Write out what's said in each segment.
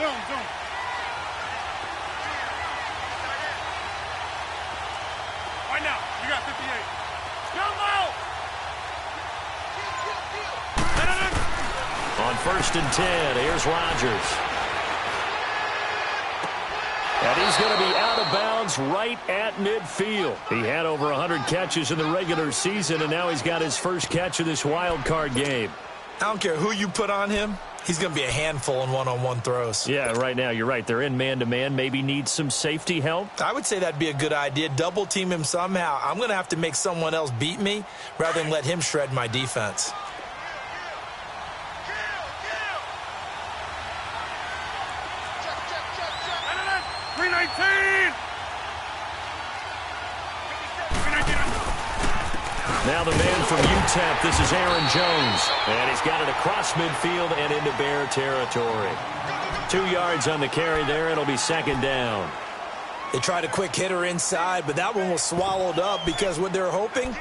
Zoom. Right now, you got 58. Jumbo! On 1st and 10, here's Rodgers. And he's going to be out of bounds right at midfield. He had over 100 catches in the regular season, and now he's got his first catch of this wild card game. I don't care who you put on him. He's going to be a handful in one-on-one throws. Yeah, right now, you're right. They're in man-to-man. Maybe need some safety help. I would say that'd be a good idea. Double team him somehow. I'm going to have to make someone else beat me rather than let him shred my defense. Now the man from UTEP, this is Aaron Jones. And he's got it across midfield and into Bear territory. 2 yards on the carry there. It'll be 2nd down. They tried a quick hitter inside, but that one was swallowed up because what they're hoping,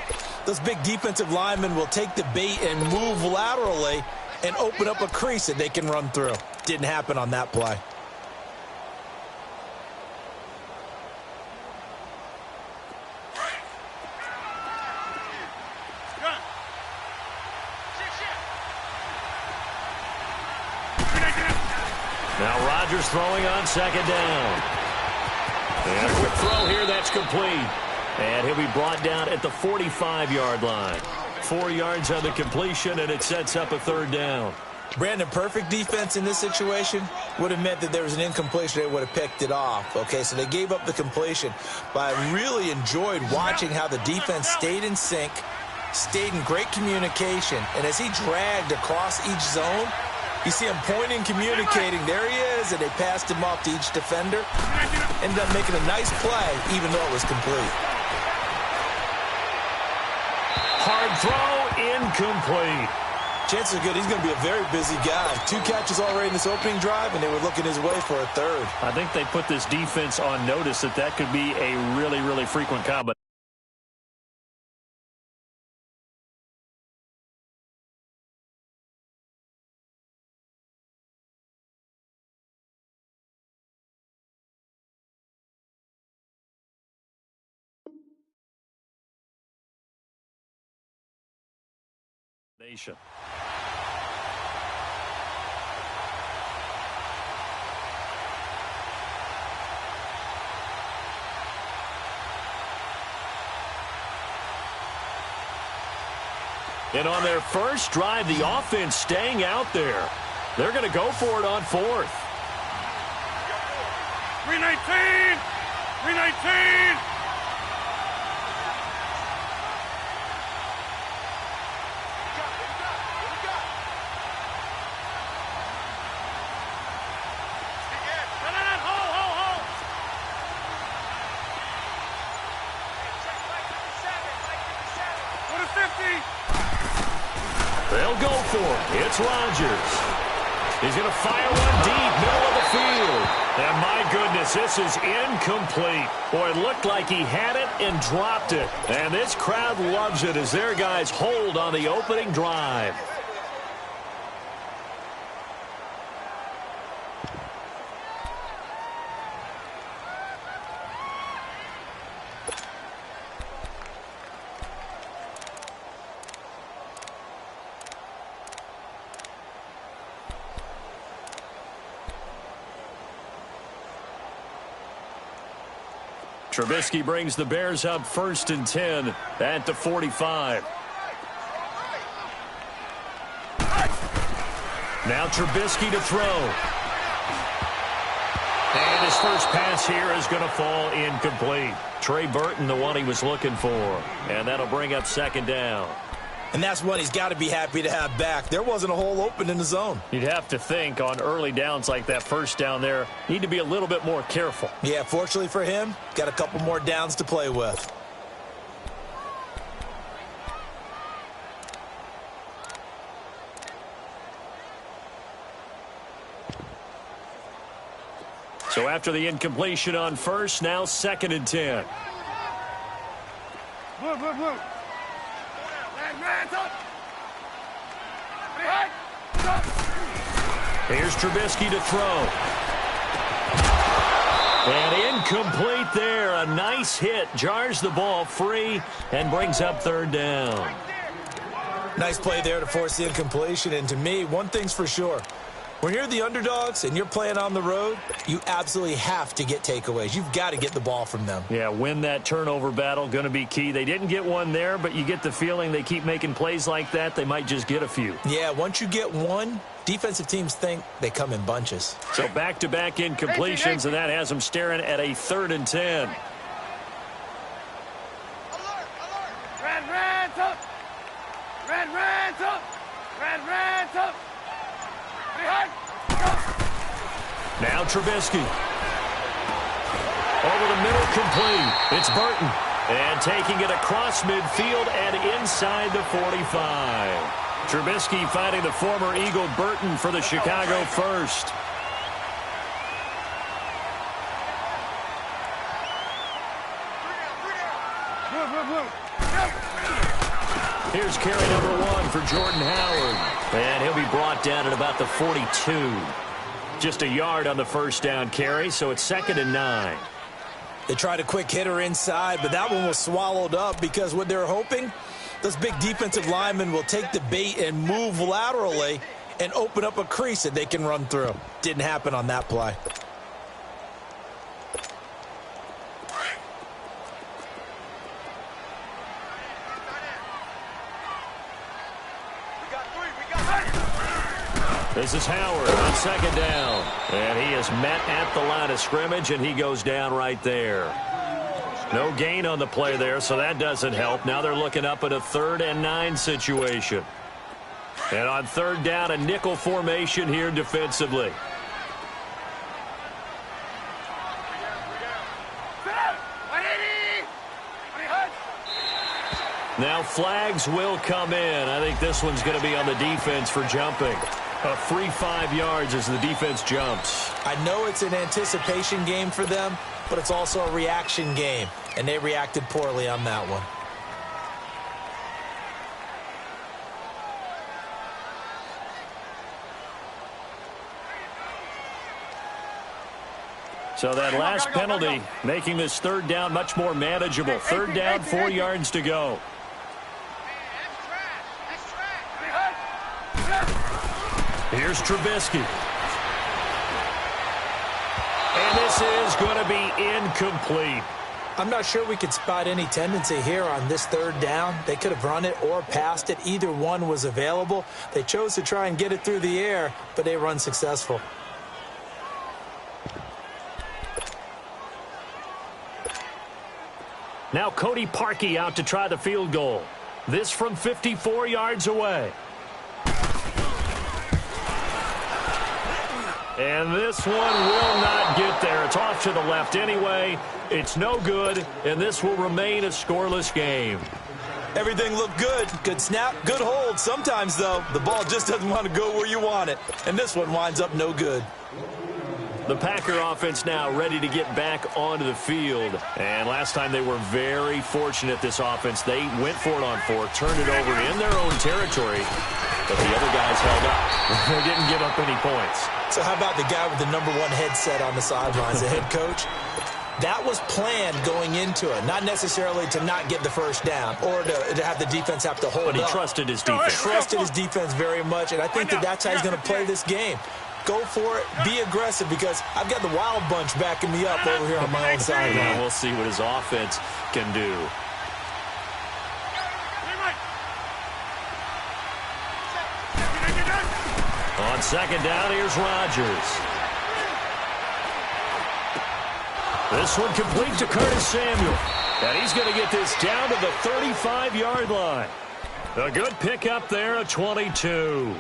those big defensive linemen will take the bait and move laterally and open up a crease that they can run through. Didn't happen on that play. Now Rodgers throwing on 2nd down. And a quick throw here, that's complete. And he'll be brought down at the 45-yard line. 4 yards on the completion, and it sets up a 3rd down. Brandon, perfect defense in this situation would have meant that there was an incompletion. They would have picked it off. Okay, so they gave up the completion. But I really enjoyed watching how the defense stayed in sync, stayed in great communication. And as he dragged across each zone, you see him pointing, communicating. There he is, and they passed him off to each defender. Ended up making a nice play, even though it was complete. Hard throw, incomplete. Chances are good he's going to be a very busy guy. 2 catches already in this opening drive, and they were looking his way for a 3rd. I think they put this defense on notice that could be a really, really frequent combination. And on their first drive, the offense staying out there. They're going to go for it on 4th. 319! 319! They'll go for it. It's Rodgers. He's going to fire one deep, middle of the field. And my goodness, this is incomplete. Boy, it looked like he had it and dropped it. And this crowd loves it as their guys hold on the opening drive. Trubisky brings the Bears up 1st and 10 at the 45. Now Trubisky to throw. And his first pass here is going to fall incomplete. Trey Burton, the one he was looking for. And that'll bring up 2nd down. And that's what he's got to be happy to have back. There wasn't a hole open in the zone. You'd have to think on early downs like that first down there, need to be a little bit more careful. Yeah, fortunately for him, got a couple more downs to play with. So after the incompletion on 1st, now 2nd and 10. Blue. Here's Trubisky to throw. incomplete there. A nice hit. Jars the ball free and brings up third down. Nice play there to force the incompletion. And to me, one thing's for sure. When you're the underdogs and you're playing on the road, you absolutely have to get takeaways. You've got to get the ball from them. Yeah, win that turnover battle, going to be key. They didn't get one there, but you get the feeling they keep making plays like that, they might just get a few. Yeah, once you get one, defensive teams think they come in bunches. So back-to-back incompletions, and that has them staring at a 3rd and 10. Red, up. Red, up. Red, up. Now Trubisky. Over the middle, complete. It's Burton. And taking it across midfield and inside the 45. Trubisky finding the former Eagle Burton for the Chicago first. Here's carry number 1 for Jordan Howard. And he'll be brought down at about the 42. Just a yard on the first down carry, so it's 2nd and 9. They tried a quick hitter inside, but that one was swallowed up because what they're hoping, those big defensive linemen will take the bait and move laterally and open up a crease that they can run through. Didn't happen on that play. This is Howard on 2nd down. And he is met at the line of scrimmage, and he goes down right there. No gain on the play there, so that doesn't help. Now they're looking up at a 3rd and 9 situation. And on 3rd down, a nickel formation here defensively. Now flags will come in. I think this one's going to be on the defense for jumping. A free 5 yards as the defense jumps. I know it's an anticipation game for them, but it's also a reaction game, and they reacted poorly on that one. So that last penalty making this 3rd down much more manageable. 3rd down, 4 yards to go. Here's Trubisky. And this is going to be incomplete. I'm not sure we could spot any tendency here on this 3rd down. They could have run it or passed it. Either one was available. They chose to try and get it through the air, but they were unsuccessful. Now Cody Parkey out to try the field goal. This from 54 yards away. And this one will not get there. It's off to the left anyway. It's no good, and this will remain a scoreless game. Everything looked good. Good snap, good hold. Sometimes, though, the ball just doesn't want to go where you want it. And this one winds up no good. The Packer offense now ready to get back onto the field. And last time they were very fortunate, this offense. They went for it on 4, turned it over in their own territory. But the other guys held up. They didn't give up any points. So how about the guy with the number 1 headset on the sidelines, the head coach? That was planned going into it, not necessarily to not get the first down or to have the defense have to hold up. But he trusted his defense. Trusted his defense very much, and I think that's how he's going to play this game. Go for it, be aggressive, because I've got the wild bunch backing me up over here on my own sideline. Yeah, we'll see what his offense can do. On 2nd down, here's Rodgers. This one complete to Curtis Samuel. And he's going to get this down to the 35-yard line. A good pickup there, a 22.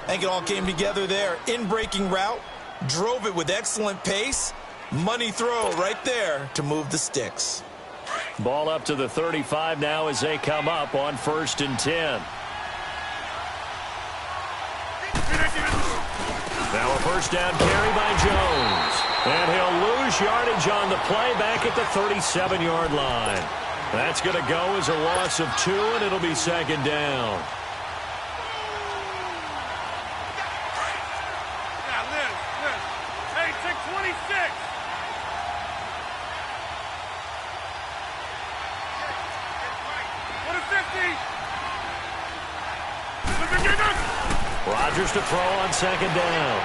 I think it all came together there. In-breaking route, drove it with excellent pace. Money throw right there to move the sticks. Ball up to the 35 now as they come up on 1st and 10. Now a first down carry by Jones. And he'll lose yardage on the play back at the 37-yard line. That's going to go as a loss of 2, and it'll be 2nd down. Yeah, Liz. Hey, take 26. Rodgers to throw on second down.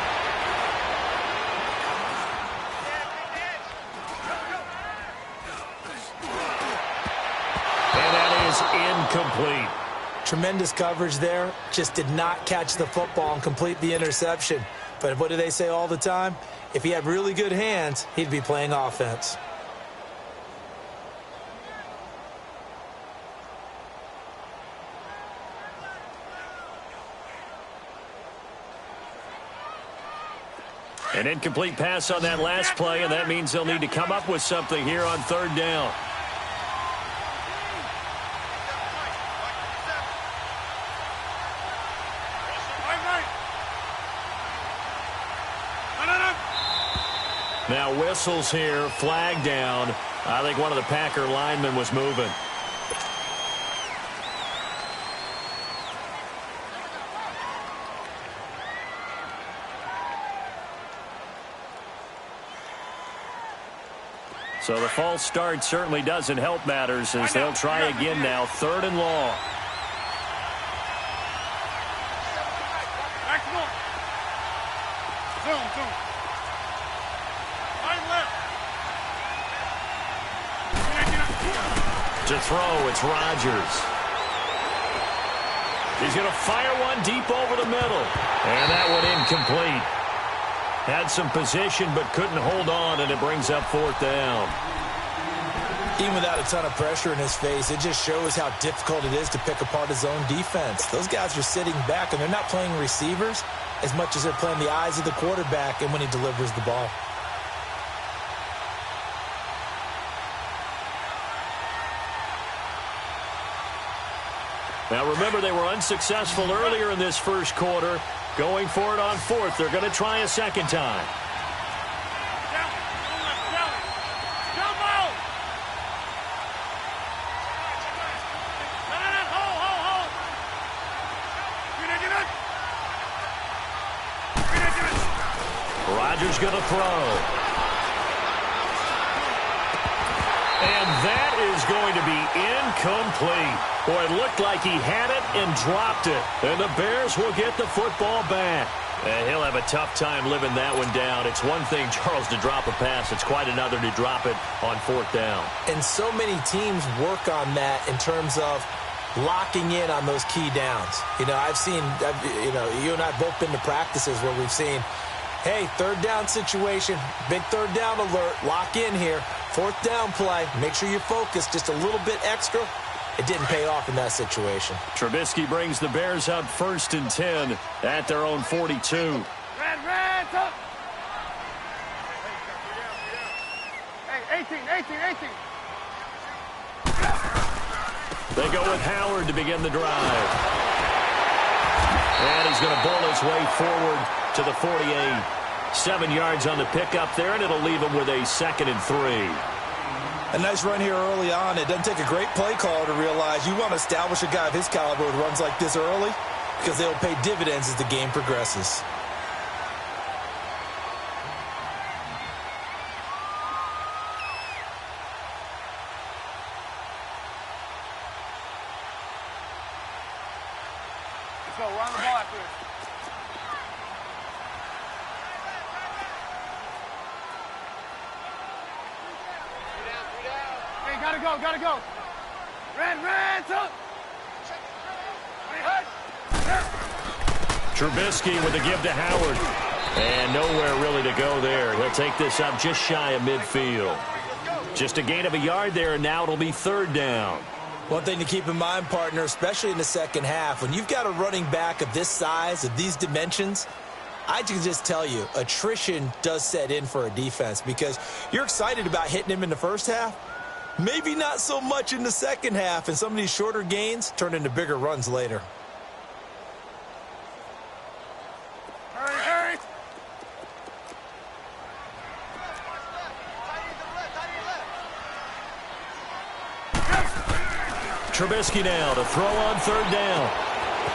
And that is incomplete. Tremendous coverage there. Just did not catch the football and complete the interception. But what do they say all the time? If he had really good hands, he'd be playing offense. An incomplete pass on that last play, and that means they'll need to come up with something here on third down. Now whistles here, flag down. I think one of the Packer linemen was moving. So the false start certainly doesn't help matters as they'll try again now, third and long. To throw, it's Rodgers. He's going to fire one deep over the middle. And that one incomplete. Had some position but couldn't hold on, and it brings up fourth down. Even without a ton of pressure in his face, it just shows how difficult it is to pick apart his own defense. Those guys are sitting back, and they're not playing receivers as much as they're playing the eyes of the quarterback and when he delivers the ball. Now remember, they were unsuccessful earlier in this first quarter. Going for it on fourth. They're going to try a second time. Rodgers going to throw. And that is going to be incomplete. Boy, it looked like he had it and dropped it. And the Bears will get the football back. And he'll have a tough time living that one down. It's one thing, Charles, to drop a pass. It's quite another to drop it on fourth down. And so many teams work on that in terms of locking in on those key downs. You know, you and I have both been to practices where we've seen, hey, third down situation, big third down alert, lock in here. Fourth down play, make sure you focus just a little bit extra. It didn't pay off in that situation. Trubisky brings the Bears up 1st and 10 at their own 42. Red, up. Hey, 18. They go with Howard to begin the drive. And he's going to bowl his way forward to the 48. 7 yards on the pickup there, and it'll leave him with a 2nd and 3. A nice run here early on. It doesn't take a great play caller to realize you want to establish a guy of his caliber with runs like this early because they'll pay dividends as the game progresses. Let's go. Run the ball after this. Gotta go. Red, up. Trubisky with a give to Howard. And nowhere really to go there. He'll take this up just shy of midfield. Just a gain of a yard there, and now it'll be third down. One thing to keep in mind, partner, especially in the second half, when you've got a running back of this size, of these dimensions, I can just tell you, attrition does set in for a defense because you're excited about hitting him in the first half. Maybe not so much in the second half, and some of these shorter gains turn into bigger runs later. Hurry. Trubisky now to throw on third down.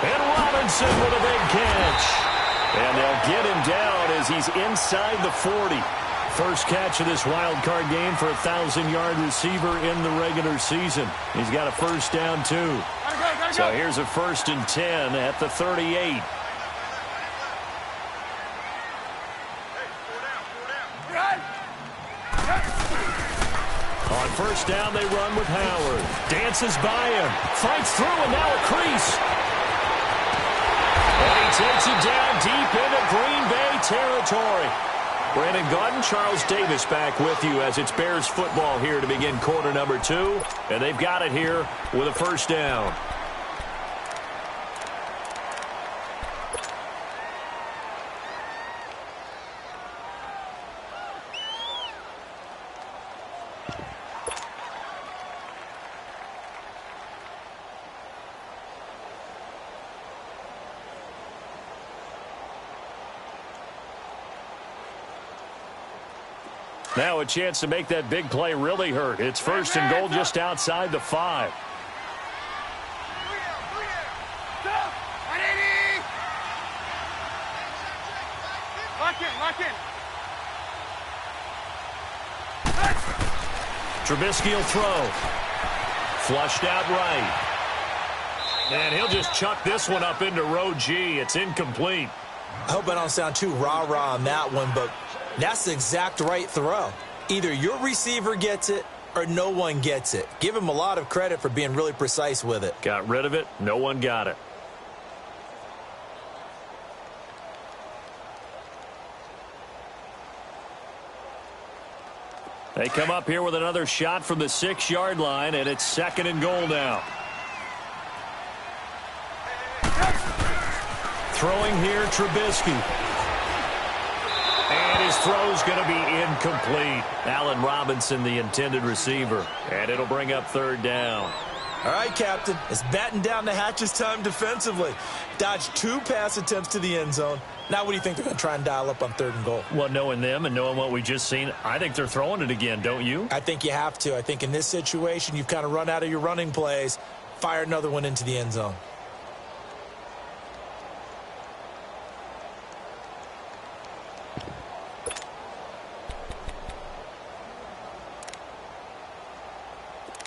And Robinson with a big catch. And they'll get him down as he's inside the 40. First catch of this wild card game for a 1,000-yard receiver in the regular season. He's got a first down, too. Gotta go. So here's a 1st and 10 at the 38. On first down, they run with Howard. Dances by him. Fights through, and now a crease. And he takes it down deep into Green Bay territory. Brandon Gaudin, Charles Davis back with you as it's Bears football here to begin quarter number 2. And they've got it here with a first down. Now a chance to make that big play really hurt. It's first and goal just outside the 5. Lock in. Trubisky will throw. Flushed out right. And he'll just chuck this one up into row G. It's incomplete. I hope I don't sound too rah-rah on that one, but that's the exact right throw. Either your receiver gets it or no one gets it. Give him a lot of credit for being really precise with it. Got rid of it. No one got it. They come up here with another shot from the 6-yard line, and it's second and goal now. Throwing here, Trubisky. And his throw's going to be incomplete. Allen Robinson, the intended receiver. And it'll bring up third down. All right, Captain. It's batten down the hatches time defensively. Dodged 2 pass attempts to the end zone. Now what do you think they're going to try and dial up on third and goal? Well, knowing them and knowing what we just seen, I think they're throwing it again, don't you? I think you have to. I think in this situation, you've kind of run out of your running plays. Fire another one into the end zone.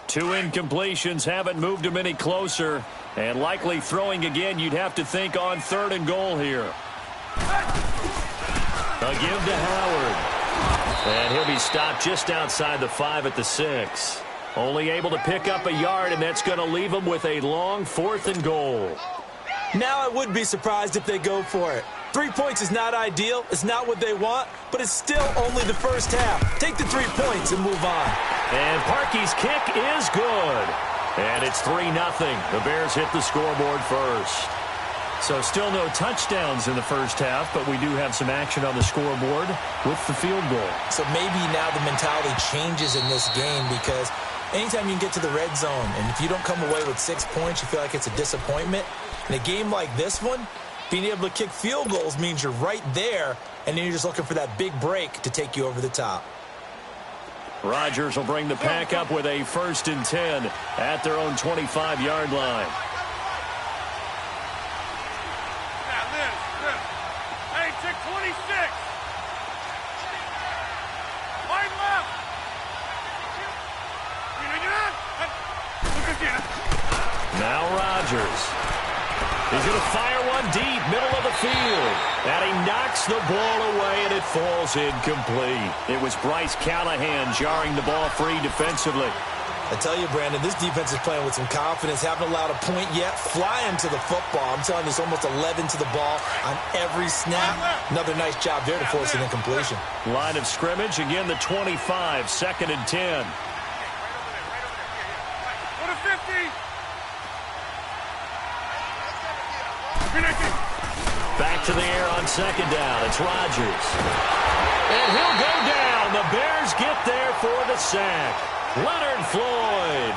Two incompletions haven't moved him any closer. And likely throwing again, you'd have to think on third and goal here. A give to Howard. And he'll be stopped just outside the 5 at the 6. Only able to pick up a yard, and that's going to leave him with a long 4th and goal. Now I would be surprised if they go for it. 3 points is not ideal. It's not what they want, but it's still only the first half. Take the 3 points and move on. And Parkey's kick is good. And it's 3-0. The Bears hit the scoreboard first. So still no touchdowns in the first half, but we do have some action on the scoreboard with the field goal. So maybe now the mentality changes in this game because anytime you can get to the red zone, and if you don't come away with 6 points, you feel like it's a disappointment. In a game like this one, being able to kick field goals means you're right there, and then you're just looking for that big break to take you over the top. Rodgers will bring the pack up with a 1st and 10 at their own 25-yard line. Now, Liz. Hey, check 26. Wide left. Now Rodgers. He's going to fire one deep, middle of the field. And he knocks the ball away, and it falls incomplete. It was Bryce Callahan jarring the ball free defensively. I tell you, Brandon, this defense is playing with some confidence. Haven't allowed a point yet. Flying to the football. I'm telling you, there's almost 11 to the ball on every snap. Another nice job there to force an incompletion. Line of scrimmage, again the 25, 2nd and 10. Go to 50. Back to the air on 2nd down. It's Rodgers. And he'll go down. The Bears get there for the sack. Leonard Floyd.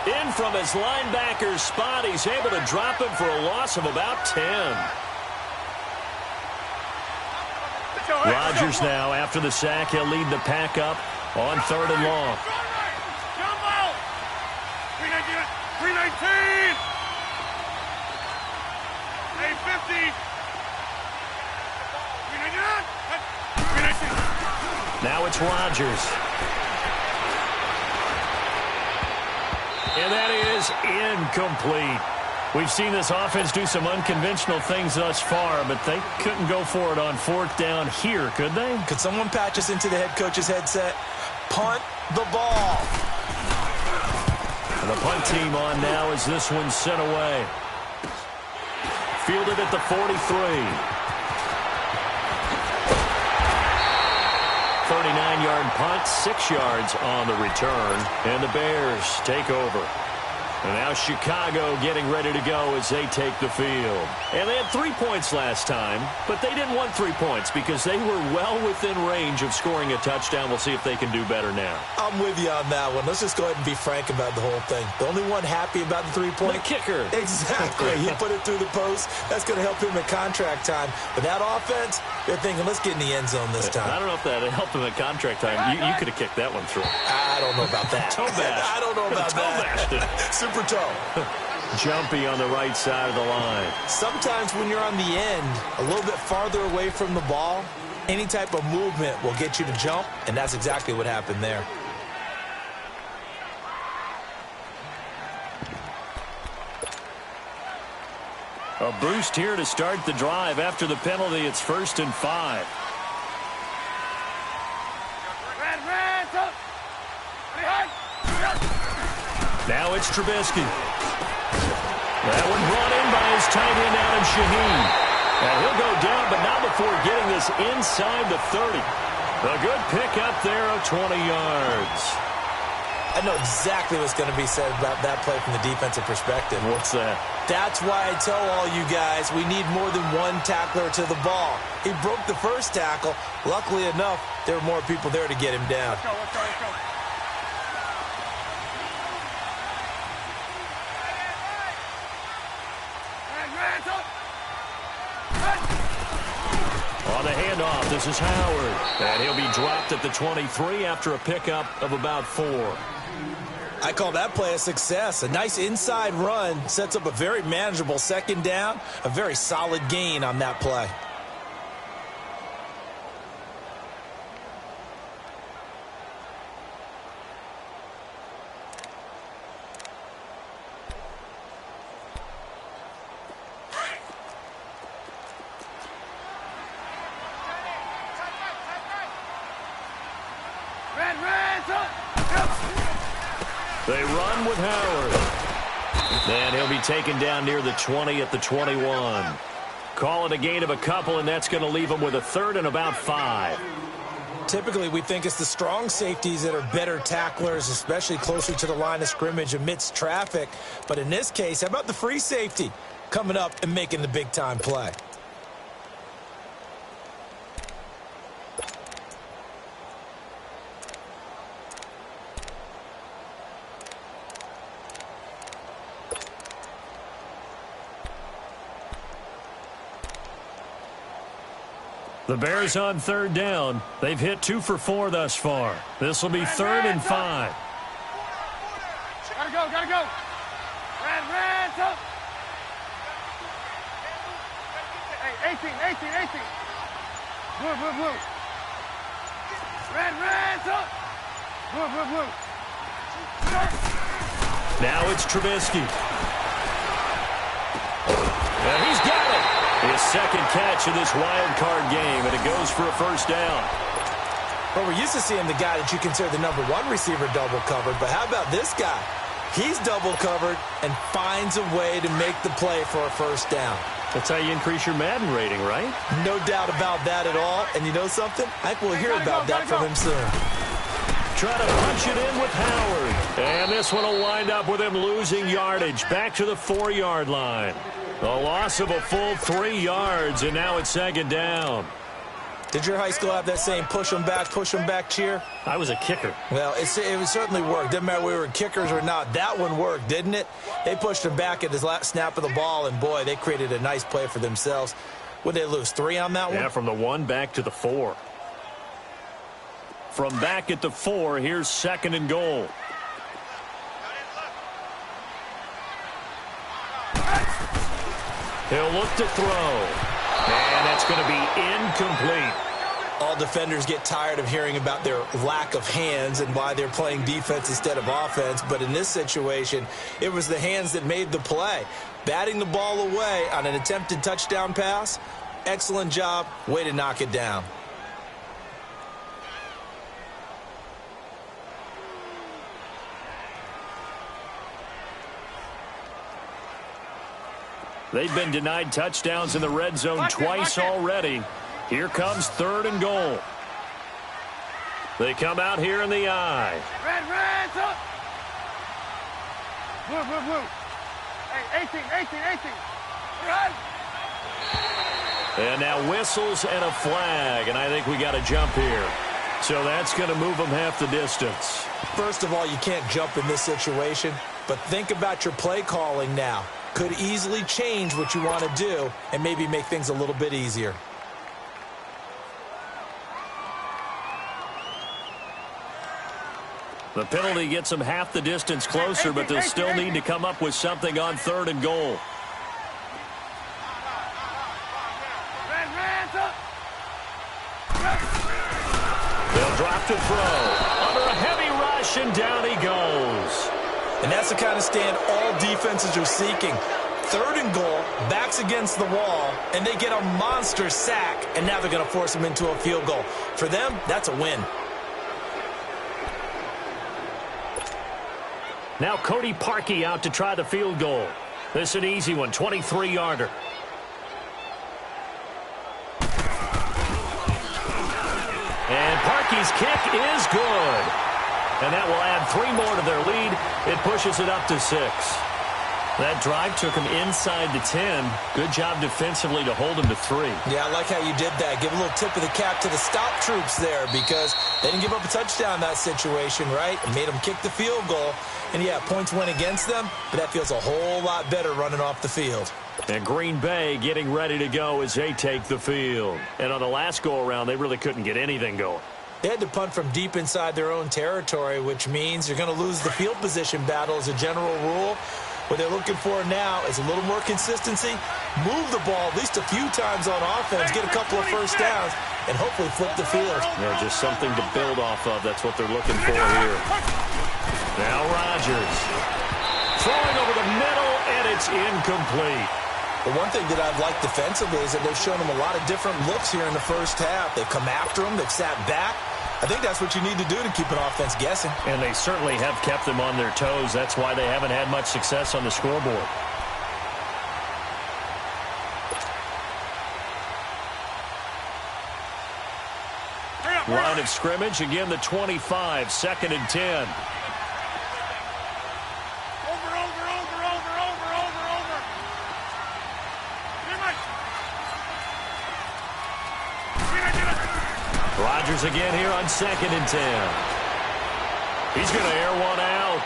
In from his linebacker spot. He's able to drop him for a loss of about 10. Rodgers now, after the sack, he'll lead the pack up on 3rd and long. Jump out. 319. 850. Now it's Rodgers. And that is incomplete. We've seen this offense do some unconventional things thus far, but they couldn't go for it on 4th down here, could they? Could someone patch us into the head coach's headset? punt the ball. And the punt team on now as this one's sent away. Fielded at the 43. 39-yard punt, 6 yards on the return. And the Bears take over. And now Chicago getting ready to go as they take the field. And they had 3 points last time, but they didn't want 3 points because they were well within range of scoring a touchdown. We'll see if they can do better now. I'm with you on that one. Let's just go ahead and be frank about the whole thing. The only one happy about the 3-point? The kicker. Exactly. He put it through the post. That's going to help him at contract time. But that offense, they're thinking, let's get in the end zone this time. I don't know if that helped him at contract time. You could have kicked that one through. I don't know about that. Toe bash. I don't know about that. Super toe. Jumpy on the right side of the line. Sometimes when you're on the end, a little bit farther away from the ball, any type of movement will get you to jump, and that's exactly what happened there. A boost here to start the drive. After the penalty, it's 1st and 5. Now it's Trubisky. That one brought in by his tight end, Adam Shaheen. And he'll go down, but not before getting this inside the 30. A good pickup there of 20 yards. I know exactly what's going to be said about that play from the defensive perspective. What's that? That's why I tell all you guys we need more than one tackler to the ball. He broke the first tackle. Luckily enough, there were more people there to get him down. Let's go, let's go, let's go. On the handoff, this is Howard. And he'll be dropped at the 23 after a pickup of about 4. I call that play a success. A nice inside run sets up a very manageable 2nd down. A very solid gain on that play. They run with Howard. And he'll be taken down near the 20 at the 21. Call it a gain of a couple, and that's going to leave him with a 3rd and about 5. Typically, we think it's the strong safeties that are better tacklers, especially closer to the line of scrimmage amidst traffic. But in this case, how about the free safety coming up and making the big-time play? The Bears on 3rd down. They've hit 2 for 4 thus far. This will be 3rd and 5. Gotta go, gotta go. Red, hey, 18. Blue. Red, blue. Now it's Trubisky. And he's got it. His 2nd catch of this wild card game, and it goes for a 1st down. Well, we're used to seeing the guy that you consider the number 1 receiver double covered, but how about this guy? He's double covered and finds a way to make the play for a 1st down. That's how you increase your Madden rating, right? No doubt about that at all. And you know something? I think we'll hear about that from him soon. Try to punch it in with Howard. And this one will wind up with him losing yardage back to the 4-yard line. A loss of a full 3 yards, and now it's 2nd down. Did your high school have that same push 'em back cheer? I was a kicker. Well, it certainly worked. Didn't matter if we were kickers or not. That one worked, didn't it? They pushed him back at his last snap of the ball, and boy, they created a nice play for themselves. Would they lose 3 on that one? Yeah, from the 1 back to the 4. From back at the 4, here's 2nd and goal. He'll look to throw. And that's going to be incomplete. All defenders get tired of hearing about their lack of hands and why they're playing defense instead of offense. But in this situation, it was the hands that made the play. Batting the ball away on an attempted touchdown pass. Excellent job. Way to knock it down. They've been denied touchdowns in the red zone twice already. Here comes 3rd and goal. They come out here in the I. Red, up. Blue. Hey, 18. Run. And now whistles and a flag, and I think we got a jump here. So that's going to move them half the distance. First of all, you can't jump in this situation, but think about your play calling now. Could easily change what you want to do and maybe make things a little bit easier. The penalty gets them half the distance closer, but they'll still need to come up with something on 3rd and goal. They'll drop to throw. Under a heavy rush, and down he goes. And that's the kind of stand all defenses are seeking. 3rd and goal, backs against the wall, and they get a monster sack, and now they're going to force them into a field goal. For them, that's a win. Now Cody Parkey out to try the field goal. This is an easy one, 23-yarder. And Parkey's kick is good. And that will add 3 more to their lead. It pushes it up to 6. That drive took him inside the 10. Good job defensively to hold him to 3. Yeah, I like how you did that. Give a little tip of the cap to the stop troops there because they didn't give up a touchdown in that situation, right? It made them kick the field goal. And, yeah, points went against them, but that feels a whole lot better running off the field. And Green Bay getting ready to go as they take the field. And on the last go-around, they really couldn't get anything going. They had to punt from deep inside their own territory, which means you're going to lose the field position battle as a general rule. What they're looking for now is a little more consistency, move the ball at least a few times on offense, get a couple of first downs, and hopefully flip the field. Yeah, just something to build off of. That's what they're looking for here. Now Rodgers throwing over the middle, and it's incomplete. The one thing that I've liked defensively is that they've shown them a lot of different looks here in the first half. They've come after them. They've sat back. I think that's what you need to do to keep an offense guessing. And they certainly have kept them on their toes. That's why they haven't had much success on the scoreboard. Line of scrimmage, again the 25, 2nd and 10. Rodgers again here on 2nd and 10. He's going to air one out.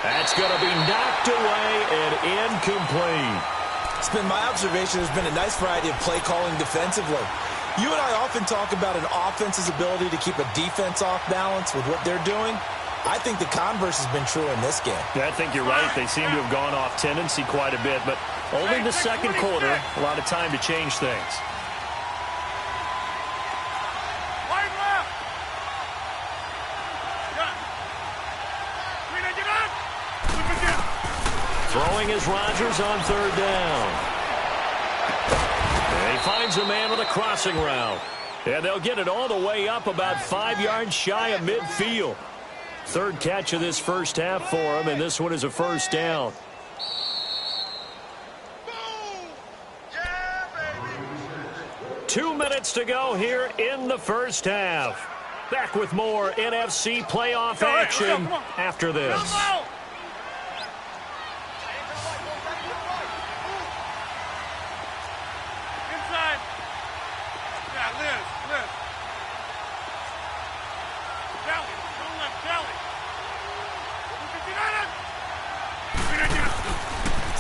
That's going to be knocked away and incomplete. It's been my observation there's been a nice variety of play calling defensively. You and I often talk about an offense's ability to keep a defense off balance with what they're doing. I think the converse has been true in this game. Yeah, I think you're right. They seem to have gone off tendency quite a bit, but only the second quarter, a lot of time to change things. Throwing is Rodgers on 3rd down. And he finds a man with a crossing route. And they'll get it all the way up about 5 yards shy of midfield. 3rd catch of this first half for him, and this one is a first down. Yeah, 2 minutes to go here in the first half. Back with more NFC playoff action after this.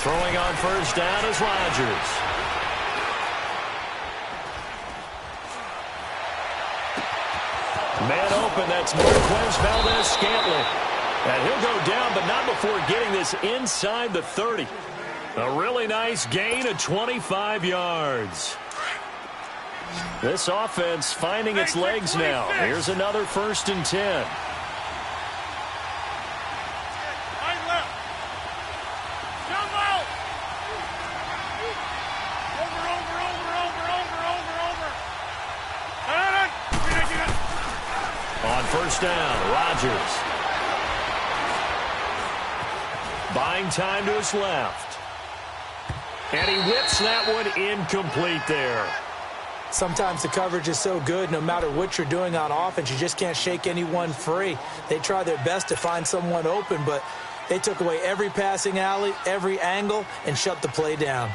Throwing on first down is Rodgers. Man open, that's Marquez Valdez-Scantling. And he'll go down, but not before getting this inside the 30. A really nice gain of 25 yards. This offense finding its legs now. Here's another 1st and 10. On first down, Rodgers. Buying time to his left. And he whips that one incomplete there. Sometimes the coverage is so good, no matter what you're doing on offense, you just can't shake anyone free. They try their best to find someone open, but they took away every passing alley, every angle, and shut the play down.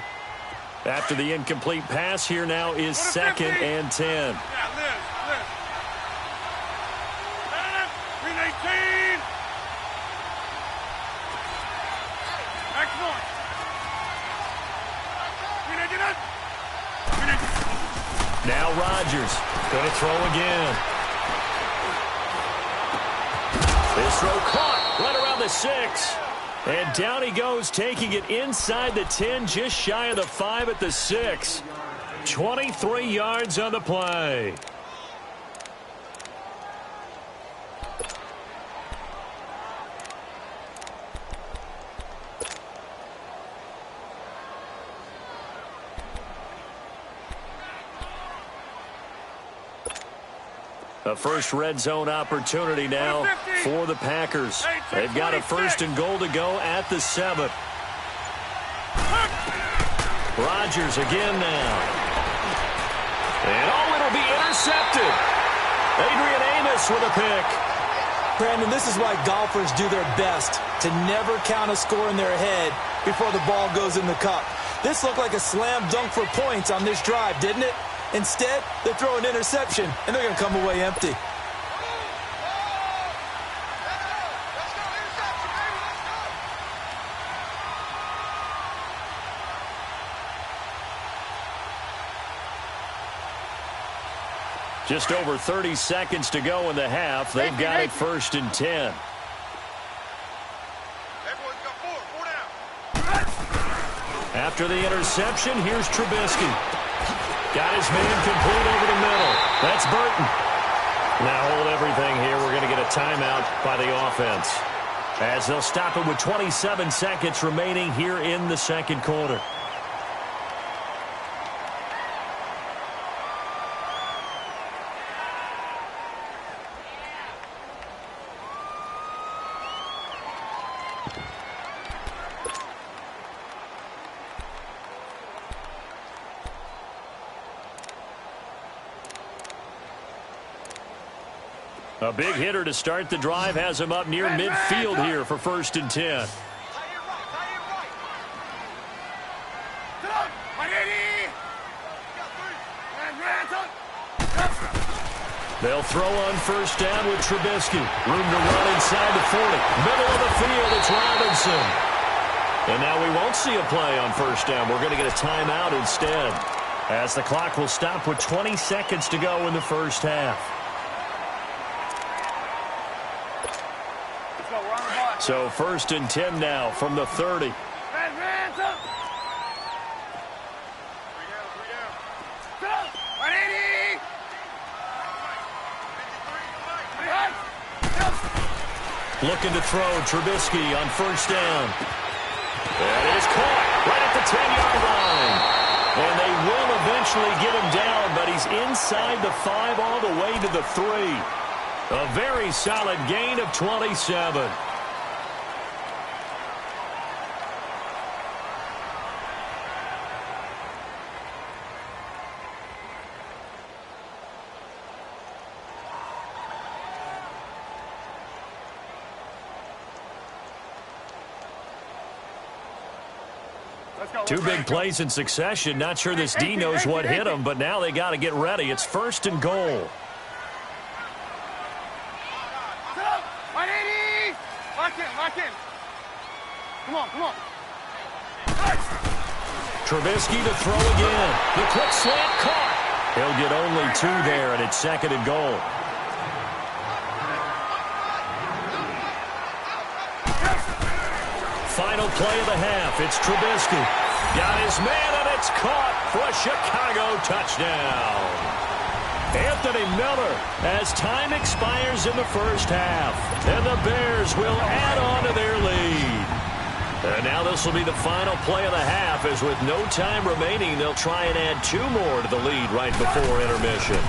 After the incomplete pass, here now is 2nd and 10. Yeah, Liz. Green 18. Next one. Green 18. Green 18. Now Rodgers going to throw again. This throw caught right around the 6. And down he goes, taking it inside the 10, just shy of the 5 at the 6. 23 yards on the play. A first red zone opportunity now for the Packers. They've got a 1st and goal to go at the 7. Rodgers again now. And it'll be intercepted. Adrian Amos with a pick. Brandon, this is why golfers do their best to never count a score in their head before the ball goes in the cup. This looked like a slam dunk for points on this drive, didn't it? Instead, they throw an interception, and they're going to come away empty. Just over 30 seconds to go in the half. They've got it 1st and 10. After the interception, here's Trubisky. Got his man complete over the middle. That's Burton. Now hold everything here. We're going to get a timeout by the offense, as they'll stop it with 27 seconds remaining here in the 2nd quarter. A big hitter to start the drive has him up near midfield here for 1st and 10. They'll throw on 1st down with Trubisky. Room to run inside the 40. Middle of the field, it's Robinson. And now we won't see a play on 1st down. We're going to get a timeout instead, as the clock will stop with 20 seconds to go in the 1st half. So 1st and 10 now from the 30. Looking to throw, Trubisky on 1st down. That is caught right at the 10-yard line. And they will eventually get him down, but he's inside the 5 all the way to the 3. A very solid gain of 27. Two big plays in succession. Not sure this D knows what hit him, but now they got to get ready. It's 1st and goal. Lock in. Come on. Trubisky to throw again. The quick slant caught. He'll get only 2 there, and it's 2nd and goal. Final play of the half. It's Trubisky. Got his man, and it's caught for a Chicago touchdown. Anthony Miller, as time expires in the 1st half, and the Bears will add on to their lead. And now this will be the final play of the half, as with no time remaining, they'll try and add 2 more to the lead right before intermission.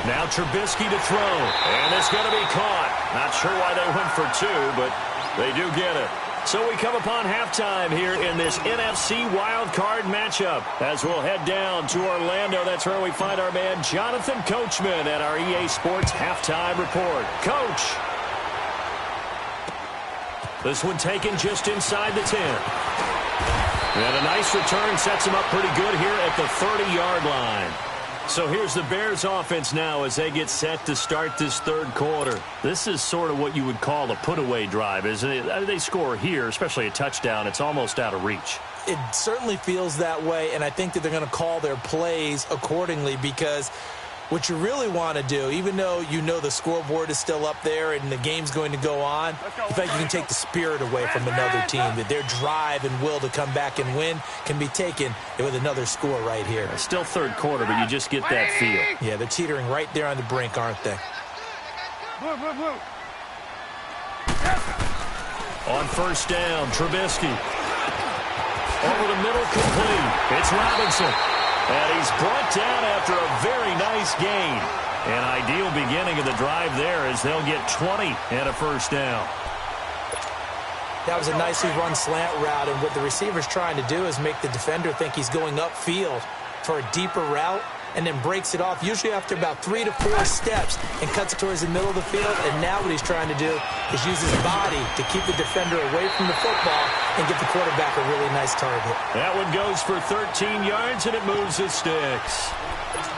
Now Trubisky to throw, and it's going to be caught. Not sure why they went for 2, but they do get it. So we come upon halftime here in this NFC wildcard matchup as we'll head down to Orlando. That's where we find our man Jonathan Coachman at our EA Sports Halftime Report. Coach. This one taken just inside the 10. And a nice return sets him up pretty good here at the 30-yard line. So here's the Bears offense now as they get set to start this third quarter. This is sort of what you would call a put-away drive, isn't it? They score here, especially a touchdown. It's almost out of reach. It certainly feels that way, and I think that they're going to call their plays accordingly because what you really want to do, even though you know the scoreboard is still up there and the game's going to go on, in fact, you can take the spirit away from another team, that their drive and will to come back and win can be taken with another score right here. Still third quarter, but you just get that feel. Yeah, they're teetering right there on the brink, aren't they? On first down, Trubisky. Over the middle, complete. It's Robinson. And he's brought down after a very nice gain. An ideal beginning of the drive there as they'll get 20 and a first down. That was a nicely run slant route, and what the receiver's trying to do is make the defender think he's going upfield for a deeper route and then breaks it off, usually after about 3 to 4 steps, and cuts it towards the middle of the field. And now what he's trying to do is use his body to keep the defender away from the football and get the quarterback a really nice target. That one goes for 13 yards, and it moves his sticks.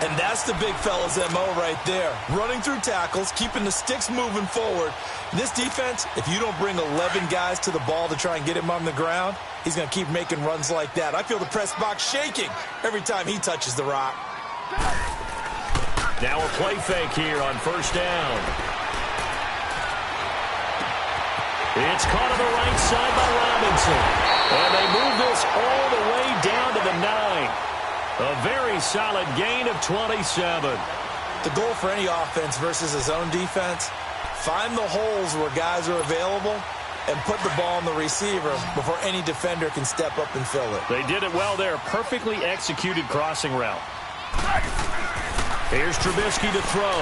And that's the big fella's MO right there. Running through tackles, keeping the sticks moving forward. This defense, if you don't bring 11 guys to the ball to try and get him on the ground, he's going to keep making runs like that. I feel the press box shaking every time he touches the rock. Now a play fake here on first down. It's caught on the right side by Robinson. And they move this all the way down to the 9. A very solid gain of 27. The goal for any offense versus his own defense, find the holes where guys are available and put the ball on the receiver before any defender can step up and fill it. They did it well there. Perfectly executed crossing route. Here's Trubisky to throw.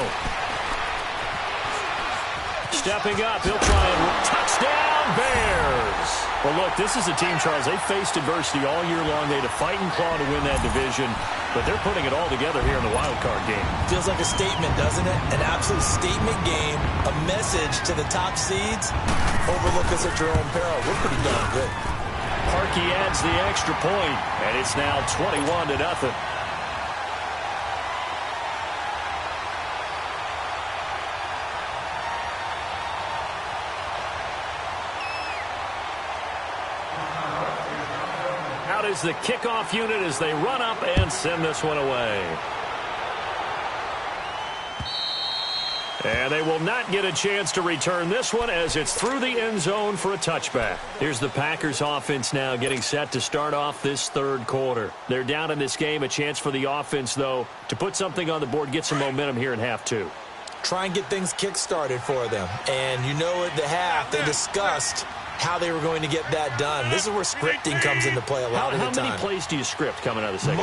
Stepping up, he'll try and touchdown Bears. Well, look, this is a team, Charles, they faced adversity all year long. They had to fight and claw to win that division, but they're putting it all together here in the wild card game. Feels like a statement, doesn't it? An absolute statement game, a message to the top seeds. Overlook us at your own peril. We're pretty darn good. Parkey adds the extra point, and it's now 21-0. Out is the kickoff unit as they run up and send this one away. And they will not get a chance to return this one as it's through the end zone for a touchback. Here's the Packers offense now getting set to start off this third quarter. They're down in this game. A chance for the offense, though, to put something on the board, get some momentum here in half two. Try and get things kick-started for them. And you know at the half they discussed how they were going to get that done. This is where scripting comes into play a lot of the time. How many plays do you script coming out of the second?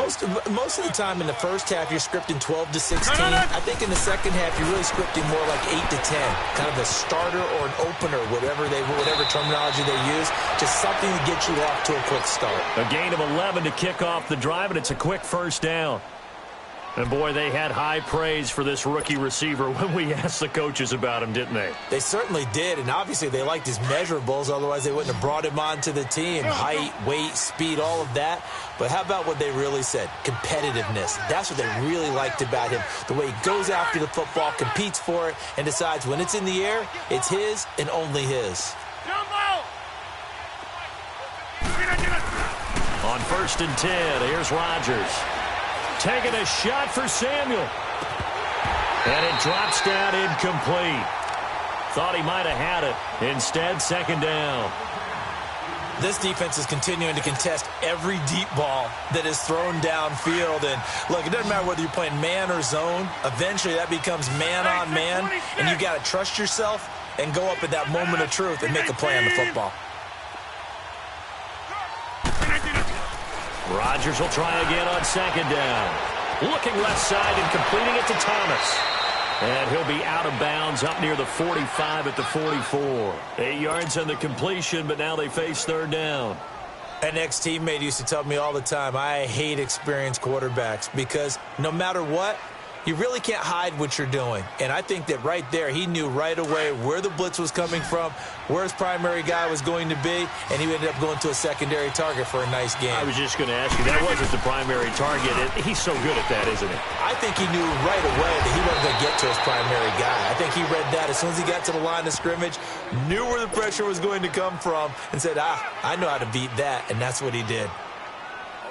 Most of the time in the first half, you're scripting 12 to 16. I think in the second half, you're really scripting more like 8 to 10. Kind of a starter or an opener, whatever terminology they use. Just something to get you off to a quick start. A gain of 11 to kick off the drive, and it's a quick first down. And, boy, they had high praise for this rookie receiver when we asked the coaches about him, didn't they? They certainly did, and obviously they liked his measurables. Otherwise, they wouldn't have brought him onto the team. Height, weight, speed, all of that. But how about what they really said? Competitiveness. That's what they really liked about him. The way he goes after the football, competes for it, and decides when it's in the air, it's his and only his. On 1st and 10, here's Rodgers. Taking a shot for Samuel. And it drops down incomplete. Thought he might have had it. Instead, second down. This defense is continuing to contest every deep ball that is thrown downfield. And, look, it doesn't matter whether you're playing man or zone. Eventually, that becomes man on man. And you got to trust yourself and go up at that moment of truth and make a play on the football. Rodgers will try again on second down. Looking left side and completing it to Thomas. And he'll be out of bounds up near the 45 at the 44. 8 yards on the completion, but now they face third down. An ex-teammate used to tell me all the time, I hate experienced quarterbacks because no matter what, you really can't hide what you're doing. And I think that right there, he knew right away where the blitz was coming from, where his primary guy was going to be, and he ended up going to a secondary target for a nice game. I was just going to ask you, that wasn't the primary target. He's so good at that, isn't he? I think he knew right away that he wasn't going to get to his primary guy. I think he read that as soon as he got to the line of scrimmage, knew where the pressure was going to come from, and said, I know how to beat that, and that's what he did.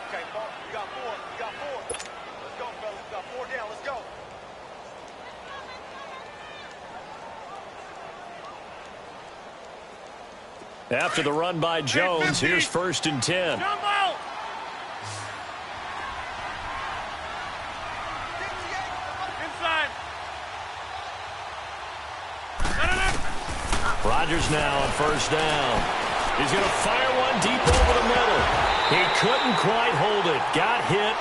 Okay, Paul, you got four. You got four. Let's go, fellas. We got 4 down. Let's go. After the run by Jones, here's 1st and 10. Jumbo! Inside. Rodgers now on 1st down. He's going to fire one deep over the middle. He couldn't quite hold it. Got hit.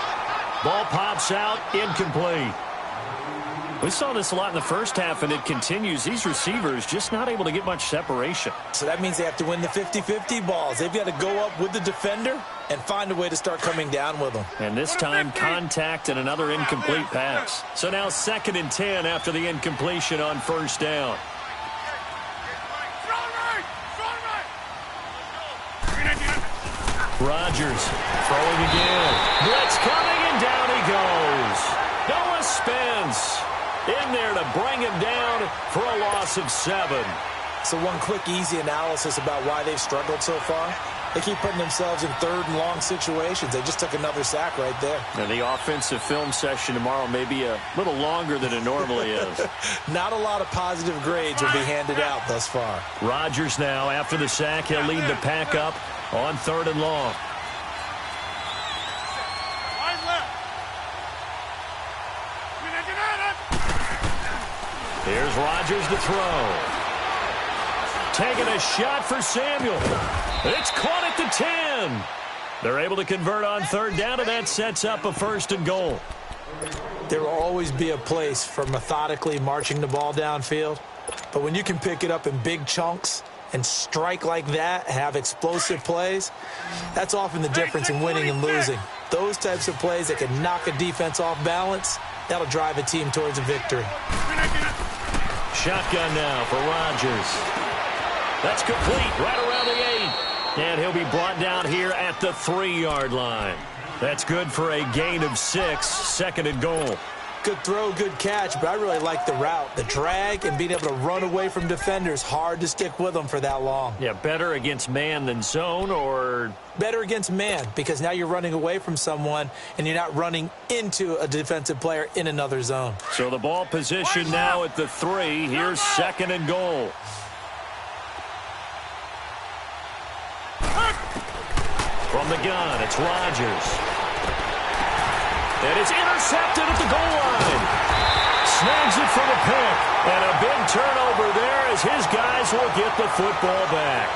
Ball pops out. Incomplete. We saw this a lot in the first half, and it continues. These receivers just not able to get much separation. So that means they have to win the 50-50 balls. They've got to go up with the defender and find a way to start coming down with them. And this time, contact and another incomplete pass. So now 2nd and 10 after the incompletion on 1st down. Rodgers throwing again. Blitz coming, and down he goes. Noah Spence in there to bring him down for a loss of 7. So one quick, easy analysis about why they've struggled so far. They keep putting themselves in 3rd and long situations. They just took another sack right there. And the offensive film session tomorrow may be a little longer than it normally is. Not a lot of positive grades will be handed out thus far. Rodgers now, after the sack, he'll lead the pack up on 3rd and long. Here's Rodgers to throw. Taking a shot for Samuel. It's caught at the 10. They're able to convert on 3rd down, and that sets up a 1st and goal. There will always be a place for methodically marching the ball downfield. But when you can pick it up in big chunks and strike like that, have explosive plays, that's often the difference in winning and losing. Those types of plays that can knock a defense off balance, that'll drive a team towards a victory. Shotgun now for Rodgers. That's complete right around the 8. And he'll be brought down here at the 3-yard line. That's good for a gain of 6, 2nd and goal. Good throw, good catch, but I really like the route. The drag and being able to run away from defenders, hard to stick with them for that long. Yeah, better against man than zone, or? Better against man, because now you're running away from someone and you're not running into a defensive player in another zone. So the ball position now at the 3. Here's 2nd and goal. From the gun, it's Rodgers. And it's intercepted at the goal line. Snags it for the pick. And a big turnover there as his guys will get the football back.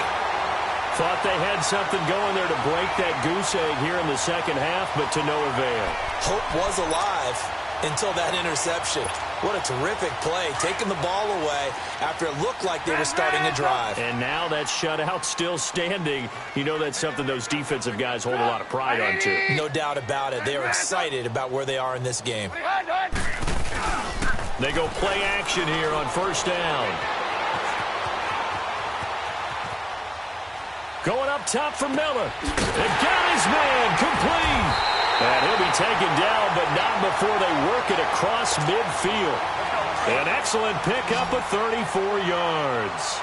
Thought they had something going there to break that goose egg here in the second half, but to no avail. Hope was alive until that interception. What a terrific play, taking the ball away after it looked like they were starting a drive. And now that shutout still standing. You know that's something those defensive guys hold a lot of pride on, too. No doubt about it. They are excited about where they are in this game. They go play action here on 1st down. Going up top for Miller. And got his man complete. And he'll be taken down, but not before they work it across midfield. An excellent pickup of 34 yards.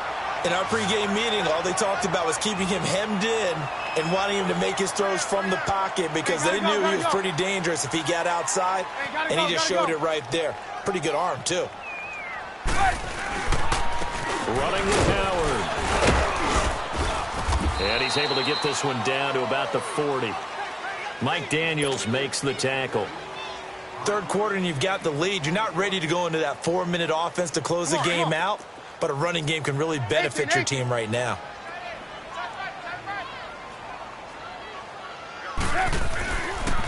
In our pregame meeting, all they talked about was keeping him hemmed in and wanting him to make his throws from the pocket because they knew he was pretty dangerous if he got outside, and he just showed it right there. Pretty good arm, too. Running with Howard. And he's able to get this one down to about the 40. Mike Daniels makes the tackle. Third quarter and you've got the lead. You're not ready to go into that 4-minute offense to close the game out, but a running game can really benefit your team right now.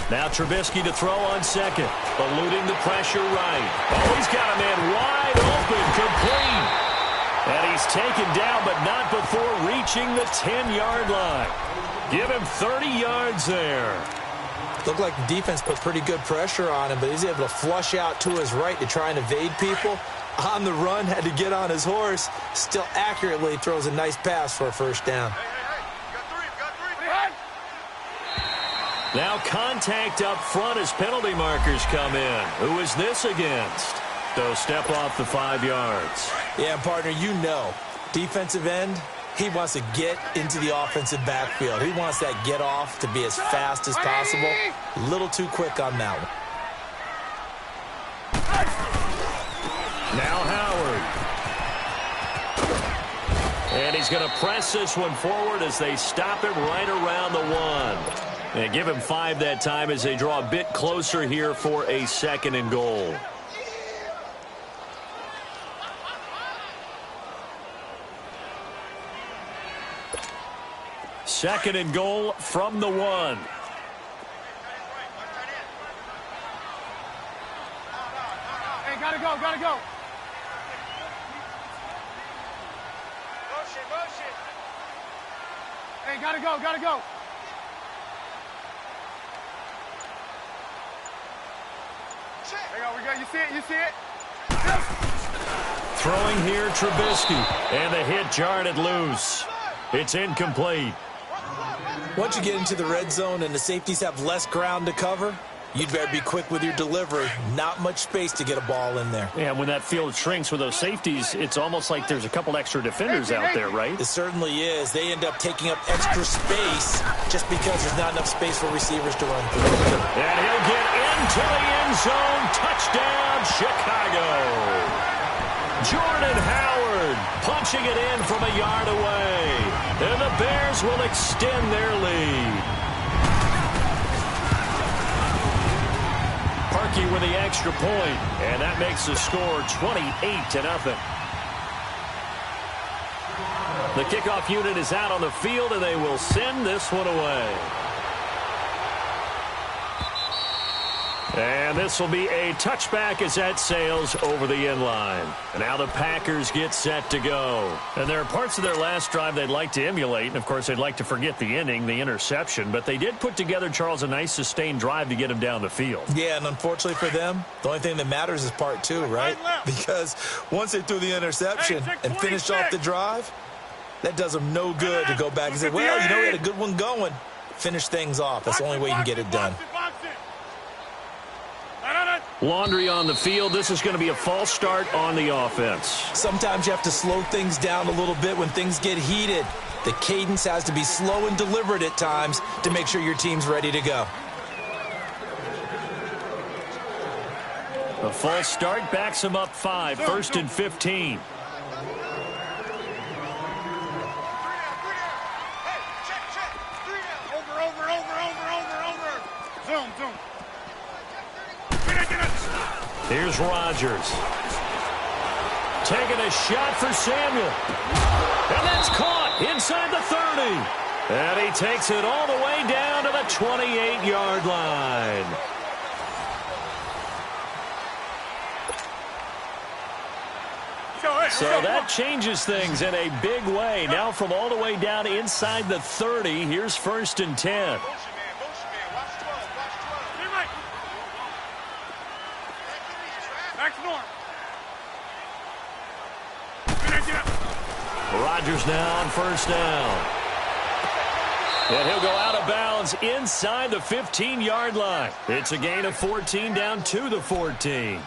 Now Trubisky to throw on second. Eluding the pressure right. Oh, he's got a man wide open, complete. And he's taken down, but not before reaching the 10-yard line. Give him 30 yards there. Looked like the defense put pretty good pressure on him, but he's able to flush out to his right to try and evade people. On the run, had to get on his horse. Still accurately throws a nice pass for a first down. Now contact up front as penalty markers come in. Who is this against? So step off the 5 yards. Yeah, partner, you know, defensive end, he wants to get into the offensive backfield. He wants that get off to be as fast as possible. A little too quick on that one. Now Howard. And he's going to press this one forward as they stop him right around the 1. And give him 5 that time as they draw a bit closer here for a 2nd and goal. Second and goal from the 1. Hey, gotta go, gotta go. Motion. Hey, gotta go, gotta go. There you go, we got, you see it? Throwing here, Trubisky. And the hit jarred it loose. It's incomplete. Once you get into the red zone and the safeties have less ground to cover, you'd better be quick with your delivery. Not much space to get a ball in there. Yeah, when that field shrinks with those safeties, it's almost like there's a couple extra defenders out there, right? It certainly is. They end up taking up extra space just because there's not enough space for receivers to run through. And he'll get into the end zone. Touchdown, Chicago. Jordan Howard punching it in from a yard away. And the Bears will extend their lead. Parkey with the extra point, and that makes the score 28-0. The kickoff unit is out on the field, and they will send this one away. And this will be a touchback as that sails over the end line. And now the Packers get set to go. And there are parts of their last drive they'd like to emulate. And, of course, they'd like to forget the ending, the interception. But they did put together, Charles, a nice sustained drive to get him down the field. Yeah, and unfortunately for them, the only thing that matters is part 2, right? Because once they threw the interception and finished off the drive, that does them no good to go back and say, well, you know, we had a good one going. Finish things off. That's the only way you can get it done. Laundry on the field. This is going to be a false start on the offense. Sometimes you have to slow things down a little bit when things get heated. The cadence has to be slow and deliberate at times to make sure your team's ready to go. A false start backs him up 5. 1st and 15. Zoom. Here's Rodgers. Taking a shot for Samuel. And that's caught inside the 30. And he takes it all the way down to the 28-yard line. So that changes things in a big way. Now from all the way down inside the 30, here's 1st and 10. Rodgers now on 1st down. And he'll go out of bounds inside the 15-yard line. It's a gain of 14 down to the 14.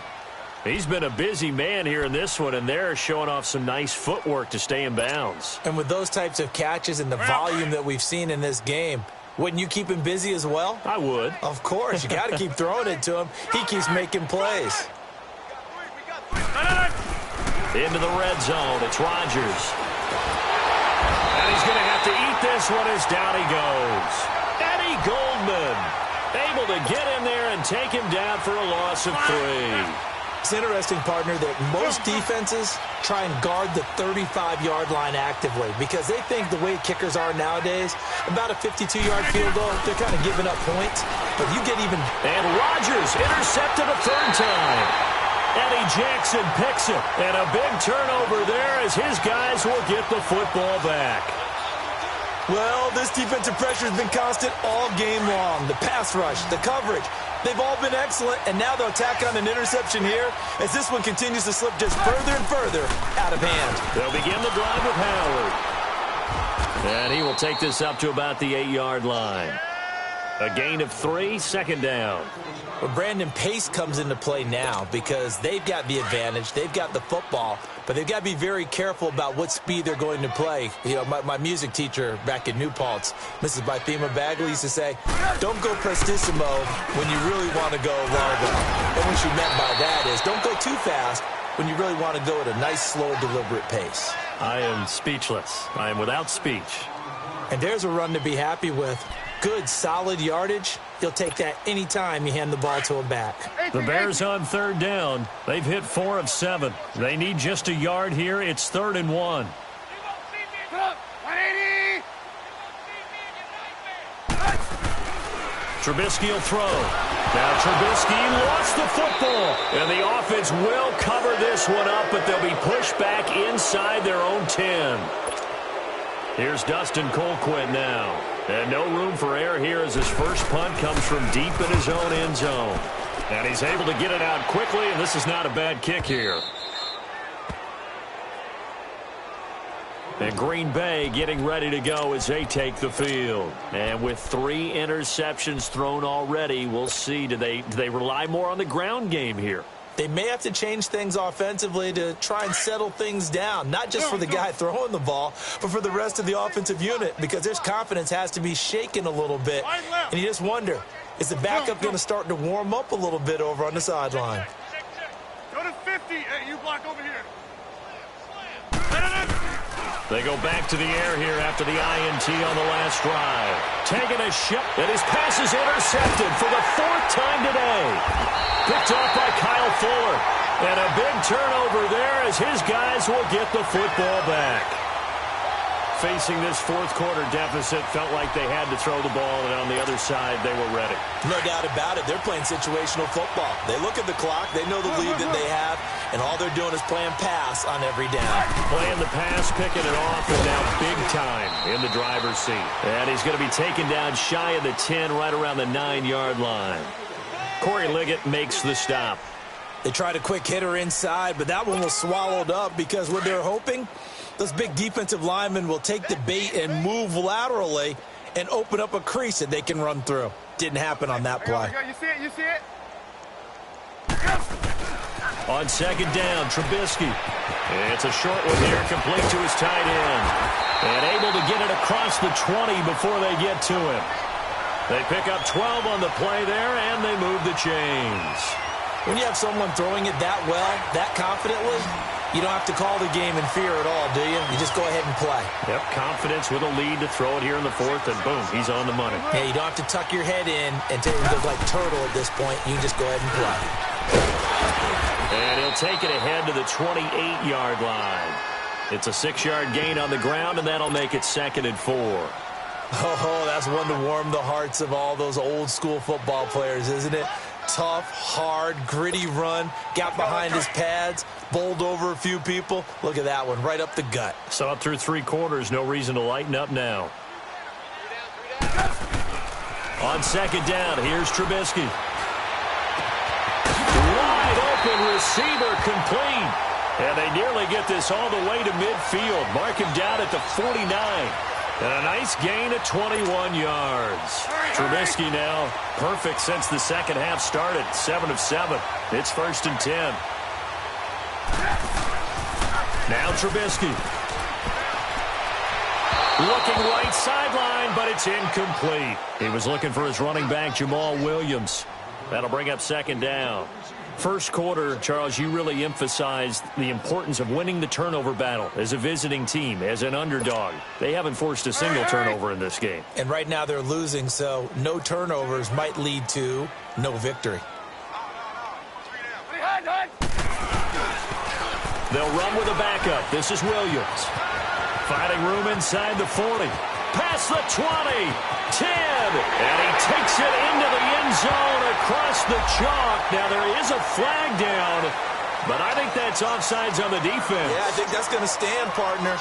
He's been a busy man here in this one, and they're showing off some nice footwork to stay in bounds. And with those types of catches and the volume that we've seen in this game, wouldn't you keep him busy as well? I would. Of course. You got to keep throwing it to him. He keeps making plays. Into the red zone. It's Rodgers. And he's going to have to eat this one as down he goes. Eddie Goldman able to get in there and take him down for a loss of 3. It's interesting, partner, that most defenses try and guard the 35-yard line actively because they think the way kickers are nowadays, about a 52-yard field goal, they're kind of giving up points. but you get even... And Rodgers intercepted a third time. Eddie Jackson picks it. And a big turnover there as his guys will get the football back. Well, this defensive pressure has been constant all game long. The pass rush, the coverage, they've all been excellent, and now they'll tack on an interception here as this one continues to slip just further and further out of hand. They'll begin the drive with Howard. And he will take this up to about the 8-yard line. A gain of 3, second down. Well, Brandon, pace comes into play now because they've got the advantage. They've got the football, but they've got to be very careful about what speed they're going to play. You know, my music teacher back in New Paltz, Mrs. Bythema Bagley, used to say, don't go prestissimo when you really want to go largo. And what she meant by that is don't go too fast when you really want to go at a nice, slow, deliberate pace. I am speechless. I am without speech. And there's a run to be happy with. Good, solid yardage. He'll take that any time you hand the ball to him back. The Bears on third down. They've hit 4 of 7. They need just a yard here. It's 3rd and 1. Trubisky will throw. Now Trubisky lost the football. And the offense will cover this one up, but they'll be pushed back inside their own 10. Here's Dustin Colquitt now. And no room for error here as his first punt comes from deep in his own end zone. And he's able to get it out quickly, and this is not a bad kick here. And Green Bay getting ready to go as they take the field. And with 3 interceptions thrown already, we'll see, do they rely more on the ground game here? They may have to change things offensively to try and settle things down, not just for the guy throwing the ball, but for the rest of the offensive unit, because their confidence has to be shaken a little bit. And you just wonder, is the backup going to start to warm up a little bit over on the sideline? Go to 50. Hey, you block over here. They go back to the air here after the INT on the last drive. Taking a shot, and his pass is intercepted for the 4th time today. Picked off by Kyle Fuller. And a big turnover there as his guys will get the football back. Facing this 4th quarter deficit, felt like they had to throw the ball, and on the other side, they were ready. No doubt about it. They're playing situational football. They look at the clock. They know the lead that they have, and all they're doing is playing pass on every down. Playing the pass, picking it off, and now big time in the driver's seat. And he's going to be taken down shy of the 10, right around the 9-yard line. Corey Liggett makes the stop. They tried a quick hitter inside, but that one was swallowed up because what they're hoping, those big defensive linemen will take the bait and move laterally and open up a crease that they can run through. Didn't happen on that play. You see it? You see it? On second down, Trubisky. It's a short one here, complete to his tight end. And able to get it across the 20 before they get to him. They pick up 12 on the play there, and they move the chains. When you have someone throwing it that well, that confidently, you don't have to call the game in fear at all, do you? You just go ahead and play. Yep, confidence with a lead to throw it here in the 4th, and boom, he's on the money. Yeah, you don't have to tuck your head in and look like turtle at this point. You can just go ahead and play. And he'll take it ahead to the 28-yard line. It's a 6-yard gain on the ground, and that'll make it 2nd and 4. Oh, that's one to warm the hearts of all those old-school football players, isn't it? Tough, hard, gritty run, got behind his pads, bowled over a few people. Look at that one, right up the gut. So up through 3 quarters, no reason to lighten up now. On second down, here's Trubisky. Wide open receiver complete. And they nearly get this all the way to midfield. Mark him down at the 49. And a nice gain of 21 yards. Trubisky now perfect since the second half started. 7 of 7. It's 1st and 10. Now Trubisky. Looking right sideline, but it's incomplete. He was looking for his running back, Jamal Williams. That'll bring up 2nd down. First quarter, Charles, you really emphasized the importance of winning the turnover battle as a visiting team, as an underdog. They haven't forced a single turnover in this game. And right now they're losing, so no turnovers might lead to no victory. They'll run with a backup. This is Williams. Finding room inside the 40. Past the 20, 10, and he takes it into the end zone across the chalk. Now, there is a flag down, but I think that's offsides on the defense. Yeah, I think that's going to stand, partner.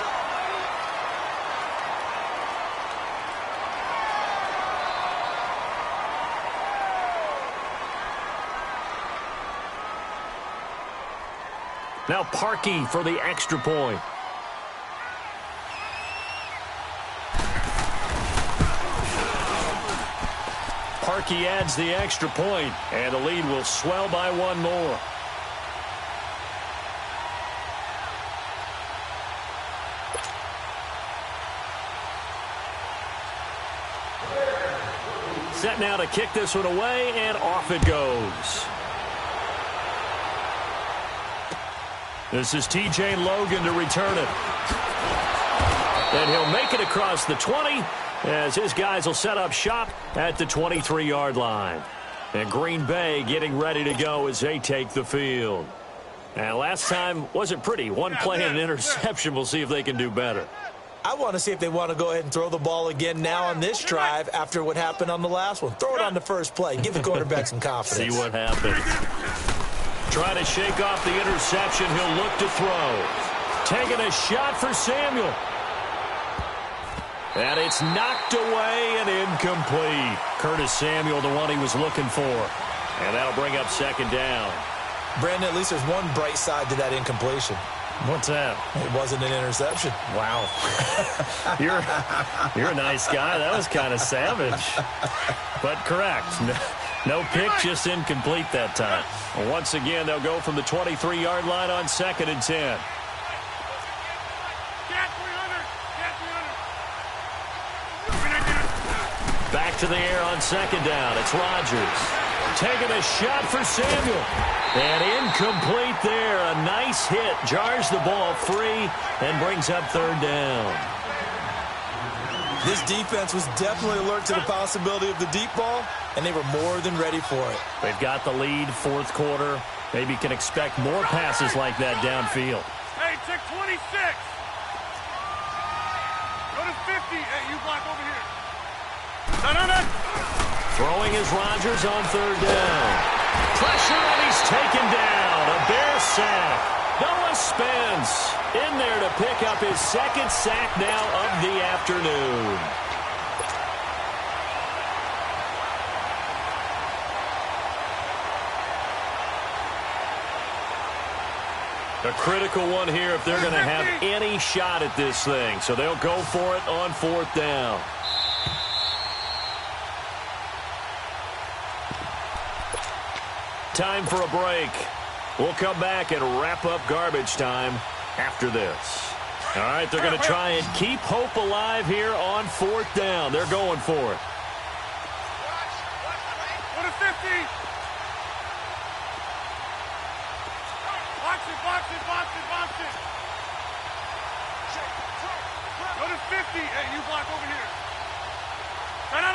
Now Parkey for the extra point. Parkey adds the extra point, and the lead will swell by one more. Set now to kick this one away, and off it goes. This is T.J. Logan to return it. And he'll make it across the 20 as his guys will set up shop at the 23-yard line. And Green Bay getting ready to go as they take the field. And last time wasn't pretty. One play and an interception. We'll see if they can do better. I want to see if they want to go ahead and throw the ball again now on this drive after what happened on the last one. Throw it on the first play. Give the quarterback some confidence. See what happens. Trying to shake off the interception. He'll look to throw. Taking a shot for Samuel. And it's knocked away and incomplete. Curtis Samuel, the one he was looking for. And that'll bring up second down. Brandon, at least there's one bright side to that incompletion. What's that? It wasn't an interception. Wow. You're a nice guy. That was kind of savage. But correct. No pick, just incomplete that time. Well, once again, they'll go from the 23-yard line on 2nd and 10. Back to the air on 2nd down. It's Rodgers. Taking a shot for Samuel. And incomplete there. A nice hit. Jars the ball free and brings up 3rd down. This defense was definitely alert to the possibility of the deep ball, and they were more than ready for it. They've got the lead, 4th quarter. Maybe can expect more passes like that downfield. Hey, check 26. Go to 50. Hey, you block over here. No. Throwing is Rodgers on 3rd down. Pressure, and he's taken down. A Bear sack. Noah Spence in there to pick up his 2nd sack now of the afternoon. A critical one here if they're going to have any shot at this thing. So they'll go for it on 4th down. Time for a break. We'll come back and wrap up garbage time after this. All right, they're going to try and keep hope alive here on 4th down. They're going for it. Go to 50. Box it. Go to 50. Hey, you block over here. No.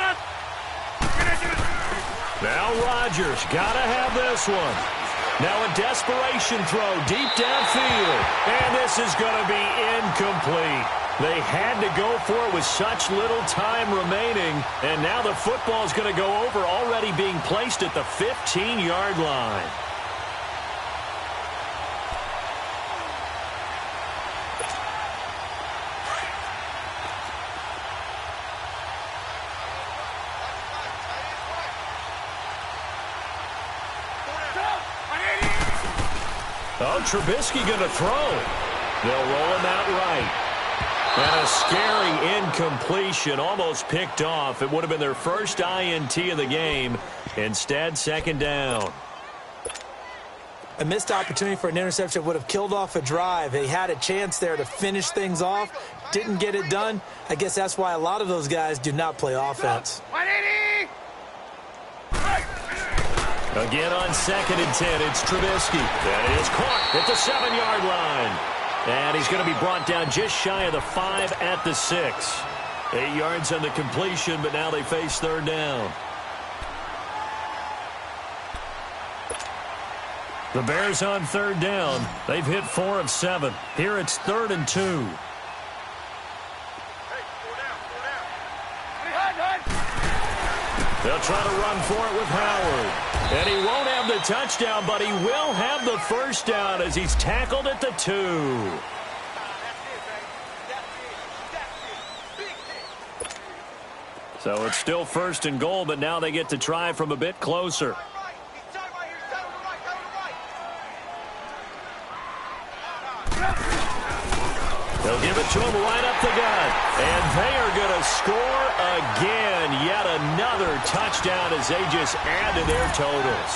Get it. Now Rodgers got to have this one. Now a desperation throw deep downfield. And this is going to be incomplete. They had to go for it with such little time remaining. And now the football is going to go over, already being placed at the 15-yard line. Oh, Trubisky going to throw. They'll roll him out right. And a scary incompletion, almost picked off. It would have been their first INT of the game. Instead, 2nd down. A missed opportunity for an interception would have killed off a drive. They had a chance there to finish things off. Didn't get it done. I guess that's why a lot of those guys do not play offense. 180. Again on 2nd and 10, it's Trubisky. That is caught at the 7-yard line. And he's going to be brought down just shy of the 5 at the 6. 8 yards on the completion, but now they face 3rd down. The Bears on 3rd down. They've hit 4 of 7. Here it's 3rd and 2. Hey, 4 down. They'll try to run for it with Howard. And he won't have the touchdown, but he will have the first down as he's tackled at the 2. So it's still 1st and goal, but now they get to try from a bit closer. They'll give it to him right up the gut. And they are going to score again. Yet another touchdown as they just add to their totals.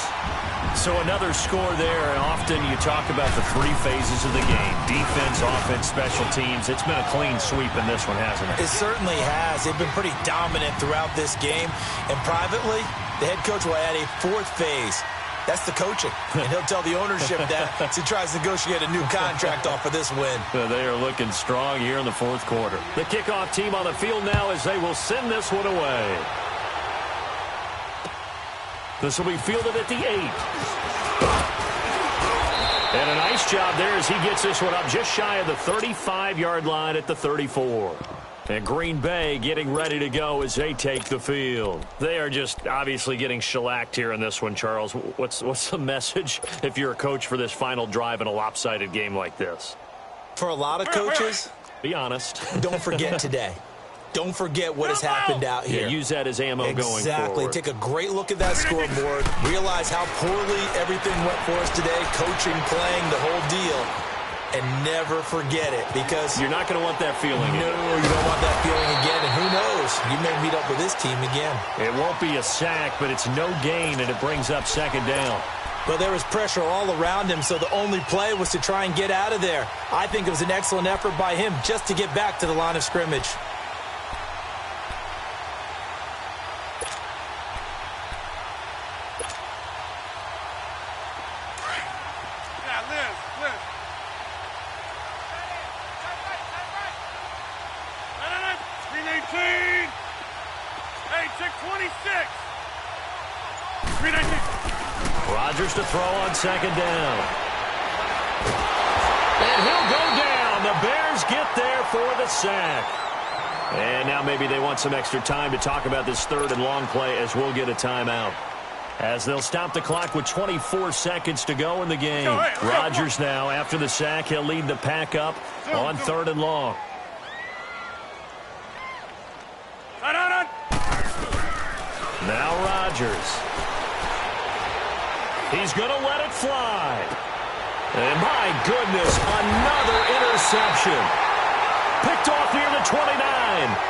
So another score there. And often you talk about the 3 phases of the game. Defense, offense, special teams. It's been a clean sweep in this one, hasn't it? It certainly has. They've been pretty dominant throughout this game. And privately, the head coach will add a 4th phase. That's the coaching. And he'll tell the ownership that as he tries to negotiate a new contract off of this win. They are looking strong here in the 4th quarter. The kickoff team on the field now as they will send this one away. This will be fielded at the 8. And a nice job there as he gets this one up just shy of the 35-yard line at the 34. And Green Bay getting ready to go as they take the field. They are just obviously getting shellacked here in this one, Charles. What's the message if you're a coach for this final drive in a lopsided game like this? For a lot of coaches, be honest. Don't forget today. Don't forget what has happened out here. Yeah, use that as ammo going forward. Exactly. Take a great look at that scoreboard. Realize how poorly everything went for us today. Coaching, playing, the whole deal. And never forget it, because you're not going to want that feeling again. No, you don't want that feeling again. And who knows? You may meet up with this team again. It won't be a sack, but it's no gain, and it brings up 2nd down. Well, there was pressure all around him, so the only play was to try and get out of there. I think it was an excellent effort by him just to get back to the line of scrimmage. Rodgers to throw on 2nd down. And he'll go down. The Bears get there for the sack. And now maybe they want some extra time to talk about this 3rd and long play as we'll get a timeout. As they'll stop the clock with 24 seconds to go in the game. Rodgers now, after the sack, he'll lead the pack up on 3rd and long. Now Rodgers. He's going to let it fly. And my goodness, another interception. Picked off near the 29.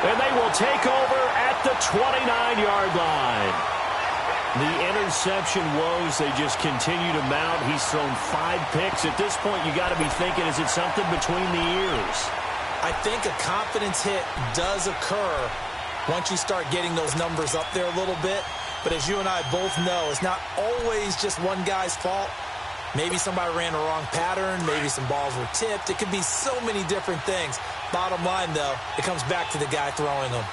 And they will take over at the 29-yard line. The interception woes, they just continue to mount. He's thrown 5 picks. At this point, you got to be thinking, is it something between the ears? I think a confidence hit does occur once you start getting those numbers up there a little bit. But as you and I both know, it's not always just one guy's fault. Maybe somebody ran a wrong pattern. Maybe some balls were tipped. It could be so many different things. Bottom line, though, it comes back to the guy throwing them.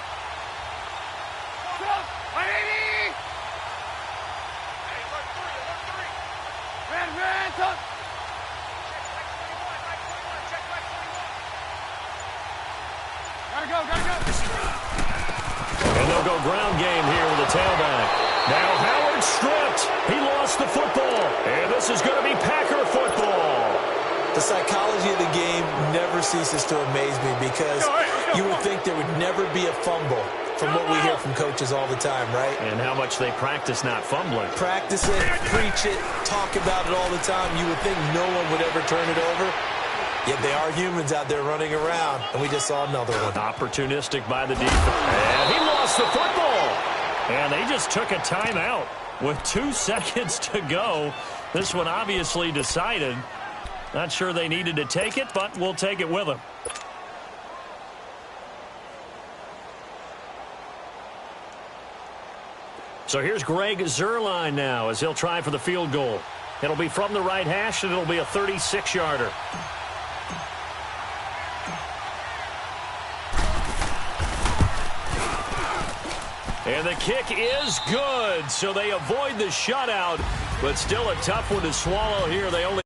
And they'll go ground game here with the tailback. Now Howard stripped. He lost the football. And this is going to be Packer football. The psychology of the game never ceases to amaze me, because you would think there would never be a fumble from what we hear from coaches all the time, right? And how much they practice not fumbling. Practice it, preach it, talk about it all the time. You would think no one would ever turn it over. Yet they are humans out there running around, and we just saw another one. Opportunistic by the defense. And he lost the football. And they just took a timeout with 2 seconds to go. This one obviously decided. Not sure they needed to take it, but we'll take it with them. So here's Greg Zuerlein now as he'll try for the field goal. It'll be from the right hash, and it'll be a 36-yarder. And the kick is good, so they avoid the shutout, but still a tough one to swallow here. They only